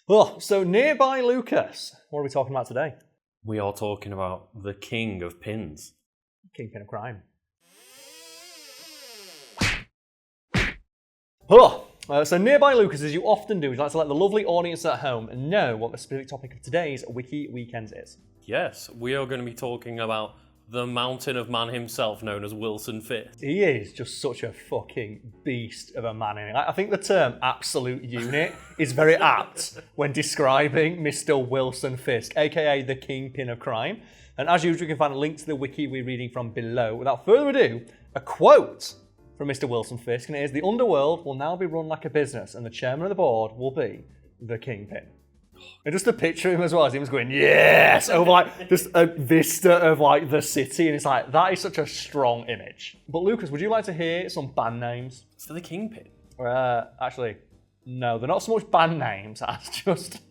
Oh, so nearby Lucas, what are we talking about today? We are talking about the king of pins. Kingpin of crime. So nearby Lucas, as you often do, would you like to let the lovely audience at home know what the specific topic of today's Wiki Weekends is? Yes, we are going to be talking about the mountain of man himself known as Wilson Fisk. He is just such a fucking beast of a man. I think the term absolute unit is very apt when describing Mr. Wilson Fisk, aka the Kingpin of crime. And as usual, you can find a link to the wiki we're reading from below. Without further ado, a quote from Mr. Wilson Fisk, and it is, "The underworld will now be run like a business, and the chairman of the board will be the Kingpin." And just to picture him as well, as he was going, yes, over like just a vista of like the city, and it's like, that is such a strong image. But Lucas, would you like to hear some band names? For the Kingpin? Actually, no, they're not so much band names as just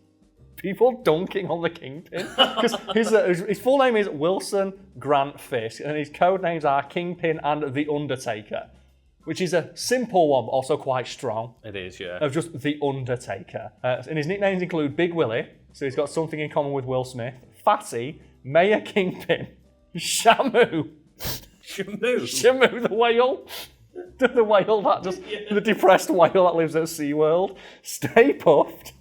people dunking on the Kingpin. Because his full name is Wilson Grant Fisk, and his code names are Kingpin and The Undertaker, which is a simple one, but also quite strong. It is, yeah. Of just The Undertaker. And his nicknames include Big Willie, so he's got something in common with Will Smith, Fatty, Mayor Kingpin, Shamu. Shamu the whale. The whale that just, the depressed whale that lives at SeaWorld. Stay Puffed.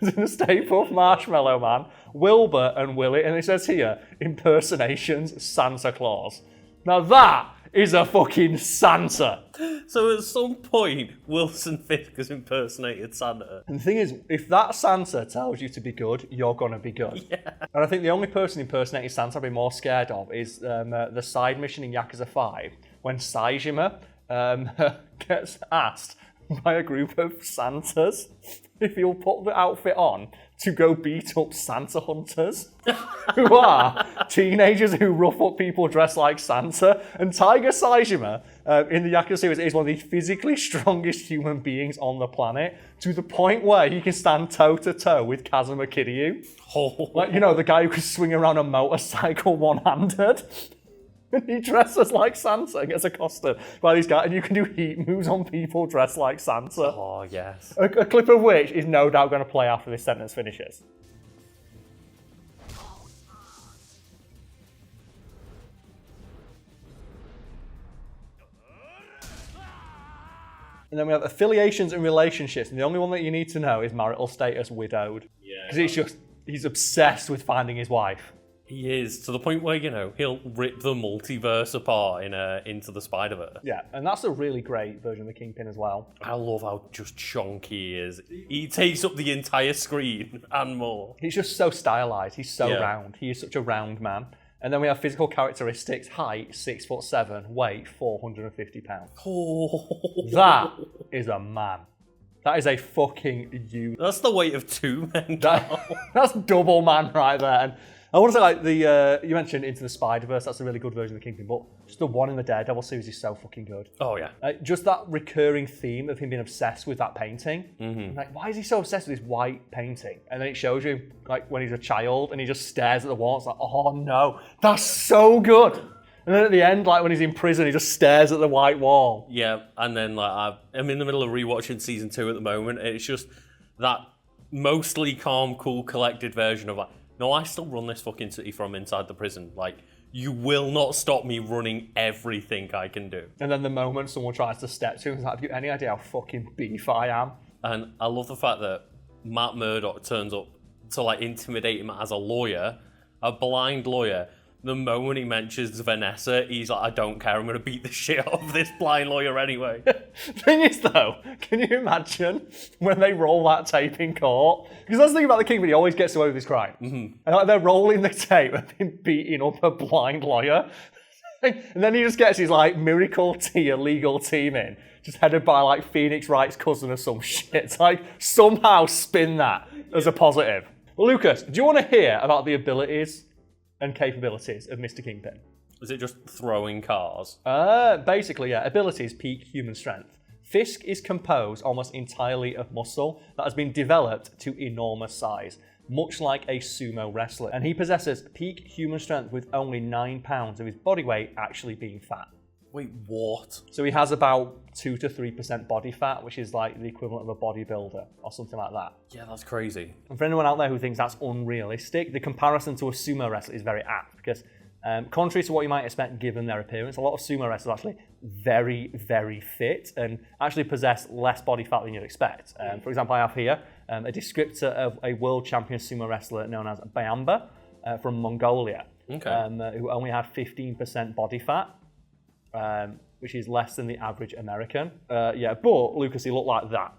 Stay Puft, Marshmallow Man, Wilbur and Willie, and it says here, impersonations, Santa Claus. Now that is a fucking Santa. So at some point, Wilson Fisk has impersonated Santa. And the thing is, if that Santa tells you to be good, you're going to be good. Yeah. And I think the only person impersonating Santa I'd be more scared of is the side mission in Yakuza 5, when Saejima gets asked by a group of Santas if he'll put the outfit on to go beat up Santa hunters, who are teenagers who rough up people dressed like Santa. And Tiger Saejima, in the Yakuza series, is one of the physically strongest human beings on the planet, to the point where he can stand toe-to-toe with Kazuma Kiryu. Oh. Like, you know, the guy who can swing around a motorcycle one-handed. And he dresses like Santa and gets accosted by these guys, and you can do heat moves on people dressed like Santa. Oh, yes. A clip of which is no doubt going to play after this sentence finishes. And then we have affiliations and relationships, and the only one that you need to know is marital status widowed. Yeah. Because he's obsessed with finding his wife. He is, to the point where, you know, he'll rip the multiverse apart in Into the Spider-Verse. Yeah, and that's a really great version of the Kingpin as well. I love how just chonky he is. He takes up the entire screen and more. He's just so stylized. He's so round. He is such a round man. And then we have physical characteristics: height 6'7", weight 450 pounds. Oh. That is a man. That is a fucking you. That's the weight of two men. That's double man right there. And I want to say, like, the you mentioned Into the Spider-Verse, that's a really good version of the Kingpin, but just the one in the Daredevil series is so fucking good. Oh, yeah. Just that recurring theme of him being obsessed with that painting. Mm-hmm. Like, why is he so obsessed with this white painting? And then it shows you, like, when he's a child, and he just stares at the wall. It's like, oh, no, that's so good. And then at the end, like, when he's in prison, he just stares at the white wall. Yeah, and then, like, I'm in the middle of rewatching season 2 at the moment. It's just that mostly calm, cool, collected version of, like, no, I still run this fucking city from inside the prison. Like, you will not stop me running everything I can do. And then the moment someone tries to step to him, he's like, have you any idea how fucking beef I am? And I love the fact that Matt Murdock turns up to, like, intimidate him as a lawyer, a blind lawyer. The moment he mentions Vanessa, he's like, I don't care, I'm going to beat the shit out of this blind lawyer anyway. Thing is, though, can you imagine when they roll that tape in court? Because that's the thing about the King, but he always gets away with his crime. Mm-hmm. And like, they're rolling the tape of him beating up a blind lawyer. And then he just gets his, like, miracle legal team in, just headed by, like, Phoenix Wright's cousin or some shit. To, like, somehow spin that as a positive. Well, Lucas, do you want to hear about the abilities and capabilities of Mr. Kingpin? Is it just throwing cars? Basically, yeah. Abilities peak human strength. Fisk is composed almost entirely of muscle that has been developed to enormous size, much like a sumo wrestler. And he possesses peak human strength with only 9 pounds of his body weight actually being fat. Wait, what? So he has about 2 to 3% body fat, which is like the equivalent of a bodybuilder or something like that. Yeah, that's crazy. And for anyone out there who thinks that's unrealistic, the comparison to a sumo wrestler is very apt because contrary to what you might expect given their appearance, a lot of sumo wrestlers are actually very, very fit and actually possess less body fat than you'd expect. For example, I have here a descriptor of a world champion sumo wrestler known as Bayamba from Mongolia, who only had 15% body fat. Which is less than the average American. But Lucas, he looked like that.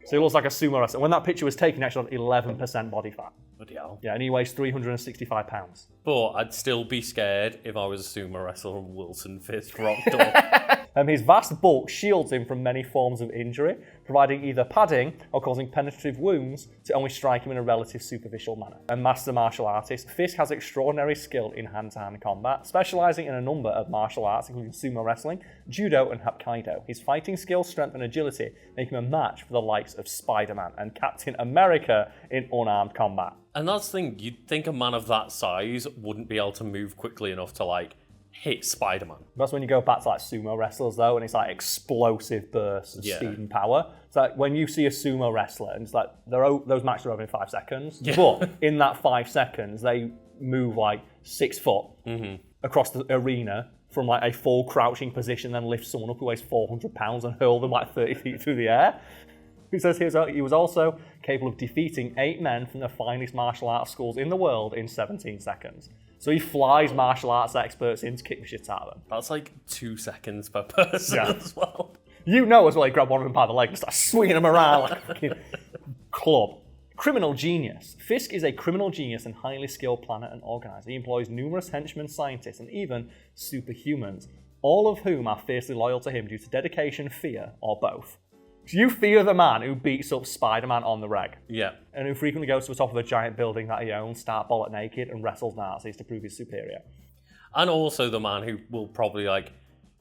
So he looks like a sumo wrestler. When that picture was taken, he actually had 11% body fat. Bloody hell. Yeah, and he weighs 365 pounds. But I'd still be scared if I was a sumo wrestler and Wilson Fisk rocked up. His vast bulk shields him from many forms of injury, providing either padding or causing penetrative wounds to only strike him in a relative superficial manner. A master martial artist, Fisk has extraordinary skill in hand-to-hand combat, specialising in a number of martial arts, including sumo wrestling, judo, and hapkido. His fighting skill, strength, and agility make him a match for the likes of Spider-Man and Captain America in unarmed combat. And that's the thing, you'd think a man of that size wouldn't be able to move quickly enough to, like, hit Spider-Man. That's when you go back to, like, sumo wrestlers, though, and it's, like, explosive bursts of speed and power. It's like, when you see a sumo wrestler, and it's like, those matches are over in 5 seconds, but in that 5 seconds, they move, like, 6 foot across the arena from, like, a full crouching position, then lift someone up who weighs 400 pounds and hurl them, like, 30 feet through the air. He says he was also capable of defeating 8 men from the finest martial arts schools in the world in 17 seconds. So he flies martial arts experts in to kick the shit out of them. That's like 2 seconds per person as well. You know as well, he grabbed one of them by the leg and started swinging them around like a fucking club. Criminal genius. Fisk is a criminal genius and highly skilled planner and organizer. He employs numerous henchmen, scientists, and even superhumans, all of whom are fiercely loyal to him due to dedication, fear, or both. So you fear the man who beats up Spider-Man on the reg. Yeah. And who frequently goes to the top of a giant building that he owns, start bollock naked, and wrestles Nazis to prove he's superior. And also the man who will probably, like,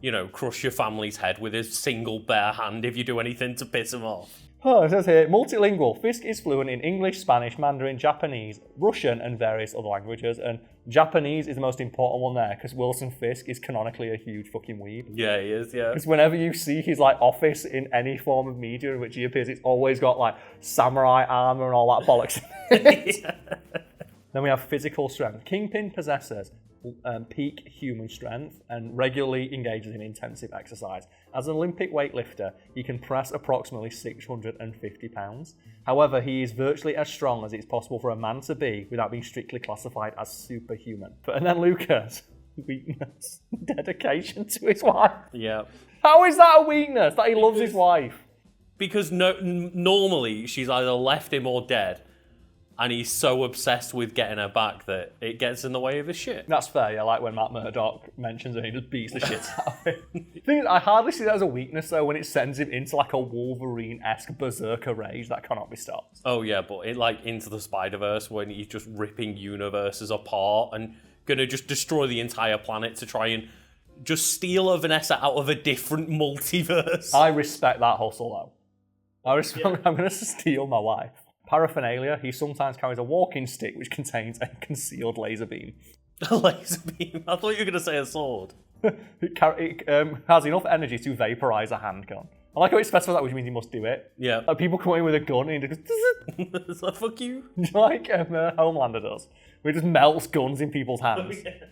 you know, crush your family's head with his single bare hand if you do anything to piss him off. Oh, it says here, multilingual. Fisk is fluent in English, Spanish, Mandarin, Japanese, Russian, and various other languages. And Japanese is the most important one there, because Wilson Fisk is canonically a huge fucking weeb. Yeah, he is, yeah. Because whenever you see his, like, office in any form of media in which he appears, it's always got, like, samurai armor and all that bollocks. Yeah. Then we have physical strength. Kingpin possesses peak human strength and regularly engages in intensive exercise. As an Olympic weightlifter, he can press approximately 650 pounds. However, he is virtually as strong as it's possible for a man to be without being strictly classified as superhuman. And then Lucas, weakness, dedication to his wife. Yeah. How is that a weakness? That he loves his wife? Because normally she's either left him or dead. And he's so obsessed with getting her back that it gets in the way of his shit. That's fair, yeah, like when Matt Murdock mentions it, he just beats the shit out of it. The thing is, I hardly see that as a weakness, though, when it sends him into, like, a Wolverine-esque berserker rage that cannot be stopped. Oh, yeah, but Into the Spider-Verse, when he's just ripping universes apart and gonna just destroy the entire planet to try and just steal a Vanessa out of a different multiverse. I respect that hustle, though. I'm gonna steal my wife. Paraphernalia, he sometimes carries a walking stick which contains a concealed laser beam. A laser beam? I thought you were going to say a sword. It has enough energy to vaporize a handgun. I like how it specifies that, which means he must do it. Yeah. Like, people come in with a gun and he just It's like, fuck you. like Homelander does. Where he just melts guns in people's hands. Oh, yeah.